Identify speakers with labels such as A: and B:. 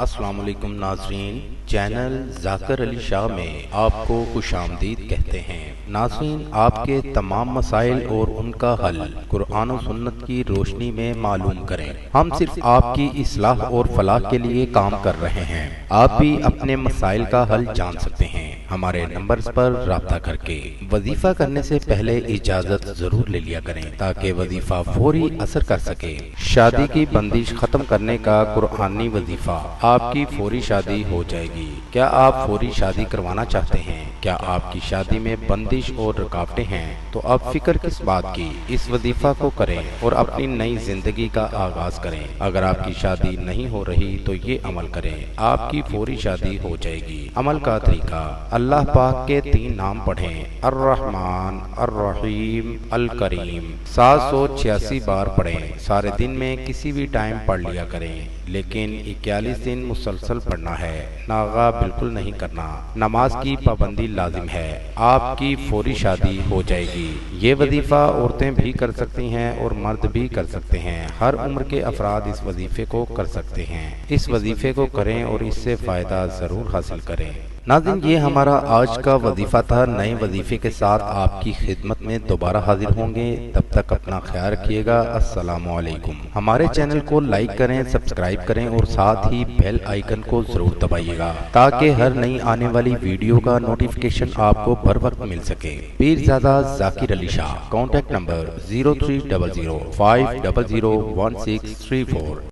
A: السلام علیکم ناظرین، چینل ذاکر علی شاہ میں آپ کو خوش آمدید کہتے ہیں۔ ناظرین، آپ کے تمام مسائل اور ان کا حل قرآن و سنت کی روشنی میں معلوم کریں۔ ہم صرف آپ کی اصلاح اور فلاح کے لیے کام کر رہے ہیں۔ آپ بھی اپنے مسائل کا حل جان سکتے ہیں ہمارے نمبرز پر رابطہ کر کے۔ وظیفہ کرنے سے پہلے اجازت ضرور لے لیا کریں تاکہ وظیفہ فوری اثر کر سکے۔ شادی کی بندش ختم کرنے کا قرآنی وظیفہ، آپ کی فوری شادی ہو جائے گی۔ کیا آپ فوری شادی کروانا چاہتے ہیں؟ کیا آپ کی شادی میں بندش اور رکاوٹیں ہیں؟ تو اب فکر کس بات کی، اس وظیفہ کو کریں اور اپنی نئی زندگی کا آغاز کریں۔ اگر آپ کی شادی نہیں ہو رہی تو یہ عمل کریں، آپ کی فوری شادی ہو جائے گی۔ عمل کا طریقہ: اللہ پاک کے 3 نام پڑھیں، الرحمن، الرحیم، الکریم، 786 بار پڑھیں۔ سارے دن میں کسی بھی ٹائم پڑھ لیا کریں، لیکن 41 دن مسلسل پڑھنا ہے، ناغہ بالکل نہیں کرنا۔ نماز کی پابندی لازم ہے، آپ کی فوری شادی ہو جائے گی۔ یہ وظیفہ عورتیں بھی کر سکتی ہیں اور مرد بھی کر سکتے ہیں۔ ہر عمر کے افراد اس وظیفے کو کر سکتے ہیں۔ اس وظیفے کو کریں اور اس سے فائدہ ضرور حاصل کریں۔ ناظرین، یہ ہمارا آج کا وظیفہ تھا۔ نئے وظیفے کے ساتھ آپ کی خدمت میں دوبارہ حاضر ہوں گے۔ تب تک اپنا خیال رکھیے گا۔ السلام علیکم۔ ہمارے چینل کو لائک کریں، سبسکرائب کریں اور ساتھ ہی بیل آئیکن کو ضرور دبائیے گا تاکہ ہر نئی آنے والی ویڈیو کا نوٹیفیکیشن آپ کو بر وقت مل سکے۔ پیرزادہ ذاکر علی شاہ، کانٹیکٹ نمبر 0300 500 1634۔